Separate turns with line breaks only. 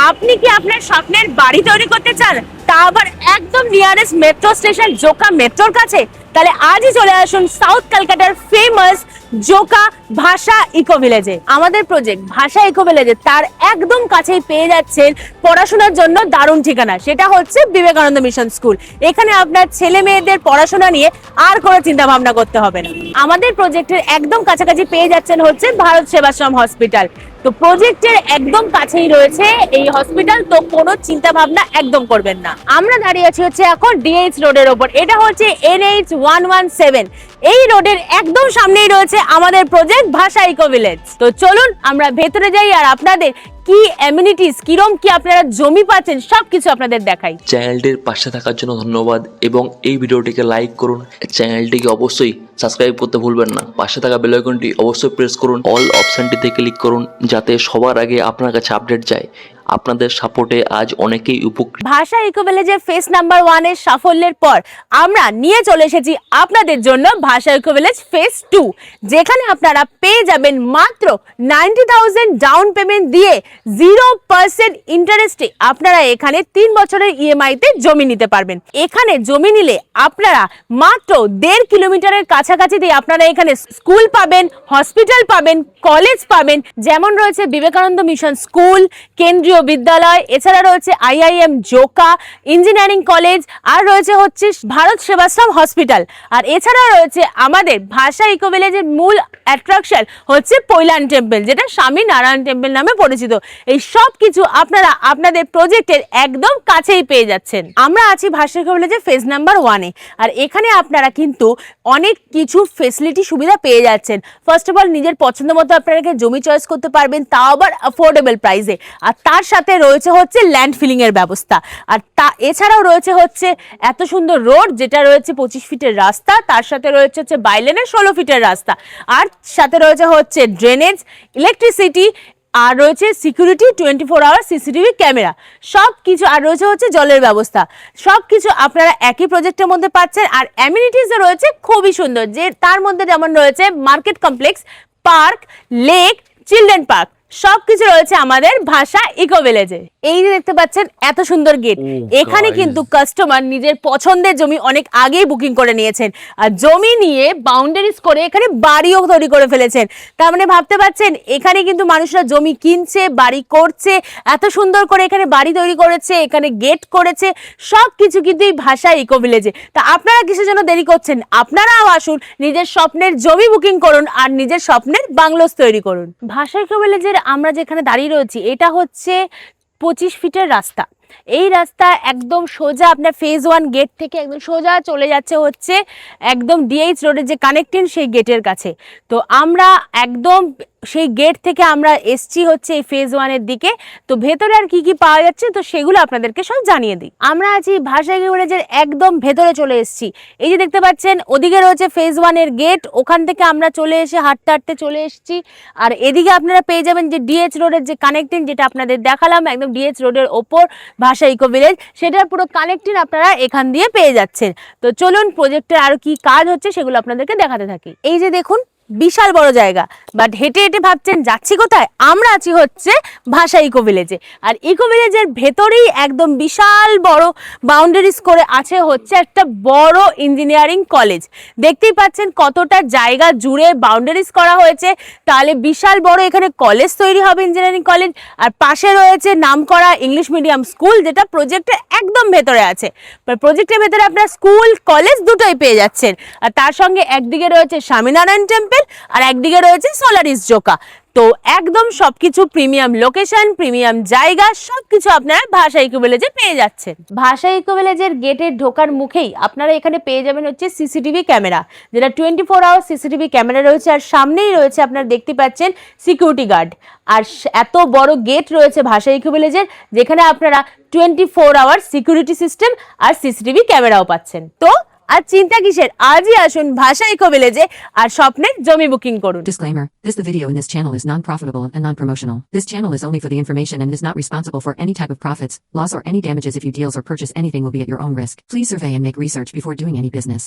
আপনি কি আপনার স্বপ্নের বাড়ি তৈরি করতে চান, তা আবার একদম নিয়ারেস্ট মেট্রো স্টেশন জোকা মেট্রোর কাছে? তাহলে আজই চলে আসুন সাউথ কলকাতার ফেমাস জোকা ভাষা ইকো ভিলেজে। আমাদের প্রজেক্ট ভাষা ইকো ভিলেজে তার একদম কাছেই পেয়ে যাচ্ছেন পড়াশোনার জন্য দারুণ ঠিকানা, সেটা হচ্ছে বিবেকানন্দ মিশন স্কুল। এখানে আপনার ছেলে মেয়েদের পড়াশোনা নিয়ে আর কোনো চিন্তা ভাবনা করতে হবে না। আমাদের প্রজেক্টের একদম কাছাকাছি পেয়ে যাচ্ছেন হচ্ছে ভারত সেবাশ্রম হসপিটাল। তো প্রজেক্টের একদম কাছেই রয়েছে এই হসপিটাল, তো কোনো চিন্তা ভাবনা একদম করবেন না। আমরা দাঁড়িয়ে আছি হচ্ছে এখন ডিএইচ রোডের ওপর, এটা হচ্ছে NH 117। এই রোডের একদম সামনেই রয়েছে আমাদের প্রজেক্ট ভাষা ইকো ভিলেজ। তো চলুন আমরা ভেতরে যাই আর আপনাদের কি অ্যামিনিটিস, কিরম কি আপনারা জমি পাচ্ছেন সবকিছু আপনাদের দেখাই।
চ্যানেলটির পাশে থাকার জন্য ধন্যবাদ এবং এই ভিডিওটিকে লাইক করুন। চ্যানেলটিকে অবশ্যই সাবস্ক্রাইব করতে ভুলবেন না। পাশে থাকা বেল আইকনটি অবশ্যই প্রেস করুন। অল অপশনটিতে ক্লিক করুন যাতে সবার আগে আপনার কাছে আপডেট যায়। আপনাদের সাপোর্টে আজ অনেকেই উপকৃত।
ভাষা ইকো ভিলেজের ফেস নাম্বার 1 এর সাফল্যের পর আমরা নিয়ে চলে এসেছি আপনাদের জন্য ভাষা ইকো ভিলেজ ফেস 2, যেখানে আপনারা পেয়ে যাবেন মাত্র 90,000 ডাউন পেমেন্ট দিয়ে 0% ইন্টারেস্টে আপনারা এখানে 3 বছরের EMI তে জমি নিতে পারবেন। এখানে জমি নিলে আপনারা মাত্র 1.5 কিলোমিটারের কাছাকাছি দিয়ে আপনারা এখানে স্কুল পাবেন, হসপিটাল পাবেন, কলেজ পাবেন, যেমন রয়েছে বিবেকানন্দ মিশন স্কুল, কেন্দ্রীয় বিদ্যালয়, এছাড়া রয়েছে IIM জোকা, ইঞ্জিনিয়ারিং কলেজ, আর রয়েছে হচ্ছে ভারত সেবাশ্রম হসপিটাল। আর এছাড়া রয়েছে আমাদের ভাষা ইকো ভিলেজের মূল অ্যাট্রাকশন হচ্ছে পৈলান টেম্পল, যেটা স্বামী নারায়ণ টেম্পল নামে পরিচিত। এই সব কিছু আপনারা আপনাদের প্রজেক্টের একদম কাছেই পেয়ে যাচ্ছেন। আমরা আছি ভাষা ইকো ভিলেজের ফেজ নাম্বার 1 এ, আর এখানে আপনারা কিন্তু অনেক কিছু ফেসিলিটি সুবিধা পেয়ে যাচ্ছেন। ফার্স্ট অফ অল নিজের পছন্দ মতো আপনারা জমি চয়েস করতে পারবেন, তাও আবার অ্যাফোর্ডেবল প্রাইসে। আর তার সাথে রয়েছে হচ্ছে ল্যান্ড ফিলিং এর ব্যবস্থা। আর এছাড়াও রয়েছে হচ্ছে এত সুন্দর রোড, যেটা রয়েছে 25 ফিটের রাস্তা, তার সাথে রয়েছে হচ্ছে বাইলেনের 16 ফিটের রাস্তা, আর সাথে রয়েছে হচ্ছে ড্রেনেজ, ইলেকট্রিসিটি, আর রয়েছে সিকিউরিটি 24 আওয়ার CCTV ক্যামেরা, সব কিছু। আর রয়েছে হচ্ছে জলের ব্যবস্থা। সব কিছু আপনারা একই প্রজেক্টের মধ্যে পাচ্ছেন। আর অ্যামিনিটিসও রয়েছে খুবই সুন্দর, যে তার মধ্যে যেমন রয়েছে market complex, park, lake, children park, সবকিছু রয়েছে আমাদের ভাষা ইকো ভিলেজে। এই যে দেখতে পাচ্ছেন এত সুন্দর গেট, এখানে কিন্তু কাস্টমার নিজের পছন্দের জমি অনেক আগেই বুকিং করে নিয়েছেন, আর জমি নিয়ে বাউন্ডারিজ করে এখানে বাড়িও তৈরি করে ফেলেছেন। তার মানে ভাবতে পারছেন এখানে কিন্তু মানুষরা জমি কিনছে, বাড়ি করছে, এত সুন্দর করে এখানে বাড়ি তৈরি করেছে, এখানে গেট করেছে, সবকিছু কিন্তু এই ভাষা ইকো ভিলেজে। তা আপনারা কিসের জন্য দেরি করছেন? আপনারাও আসুন, নিজের স্বপ্নের জমি বুকিং করুন আর নিজের স্বপ্নের বাংলোস তৈরি করুন। ভাষা ইকো ভিলেজের আমরা যেখানে দাঁড়িয়ে রয়েছি, এটা হচ্ছে 25 ফিটের রাস্তা। এই রাস্তা একদম সোজা আপনার ফেজ 1 গেট থেকে একদম সোজা চলে যাচ্ছে হচ্ছে একদম ডিএইচ রোডের যে কানেক্টিং সেই গেটের কাছে। তো আমরা একদম সেই গেট থেকে আমরা এসছি হচ্ছে এই ফেজ 1 এর দিকে। তো ভেতরে আর কি কি পাওয়া যাচ্ছে তো সেগুলো আপনাদেরকে সব জানিয়ে দিই। আমরা আছি ভাষা ইকো ভিলেজের একদম ভেতরে চলে এসেছি। এই যে দেখতে পাচ্ছেন ওদিকে রয়েছে ফেজ 1 এর গেট, ওখান থেকে আমরা চলে এসে হাঁটতে হাঁটতে চলে এসেছি। আর এদিকে আপনারা পেয়ে যাবেন যে ডিএইচ রোডের যে কানেক্টিং, যেটা আপনাদের দেখালাম একদম ডিএইচ রোডের ওপর ভাষা ইকো ভিলেজ, সেটার পুরো কানেক্টিং আপনারা এখান দিয়ে পেয়ে যাচ্ছেন। তো চলুন প্রজেক্টের আরো কি কাজ হচ্ছে সেগুলো আপনাদেরকে দেখাতে থাকি। এই যে দেখুন বিশাল বড় জায়গা, বাট হেঁটে হেঁটে ভাবছেন যাচ্ছি কোথায়? আমরা আছি হচ্ছে ভাষা ইকো ভিলেজে। আর ইকো ভিলেজের ভেতরেই একদম বিশাল বড় বাউন্ডারিজ করে আছে হচ্ছে একটা বড় ইঞ্জিনিয়ারিং কলেজ। দেখতেই পাচ্ছেন কতটা জায়গা জুড়ে বাউন্ডারিজ করা হয়েছে, তাহলে বিশাল বড় এখানে কলেজ তৈরি হবে, ইঞ্জিনিয়ারিং কলেজ। আর পাশে রয়েছে নামকরা ইংলিশ মিডিয়াম স্কুল, যেটা প্রজেক্টের একদম ভেতরে আছে। প্রজেক্টের ভেতরে আপনার স্কুল কলেজ দুটোই পেয়ে যাচ্ছেন। আর তার সঙ্গে একদিকে রয়েছে স্বামীনারায়ণ টেম্পল, আর একদিকে রয়েছে সোলারিস জোকা। তো একদম সবকিছু প্রিমিয়াম লোকেশন, প্রিমিয়াম জায়গা, সবকিছু আপনারা ভাষা ইকো ভিলেজে পেয়ে যাচ্ছেন। ভাষা ইকো ভিলেজের গেটের ঢোকার মুখেই আপনারা এখানে পেয়ে যাবেন হচ্ছে CCTV ক্যামেরা, যেটা 24 আওয়ার CCTV ক্যামেরা রয়েছে। আর সামনেই রয়েছে আপনারা দেখতে পাচ্ছেন সিকিউরিটি গার্ড। আর এত বড় গেট রয়েছে ভাষা ইকো ভিলেজের, যেখানে আপনারা 24 আওয়ার সিকিউরিটি সিস্টেম আর CCTV ক্যামেরাও পাচ্ছেন। তো আর চিন্তা কিসের, আজই আসুন ভাষা ইকো ভিলেজে আর স্বপ্নের জমি বুকিং করুন।
Disclaimer. The video in this channel is non-profitable and non-promotional. This channel is only for the information and is not responsible for any type of profits, loss or any damages if you deals or purchase anything will be at your own risk. Please survey and make research before doing any business.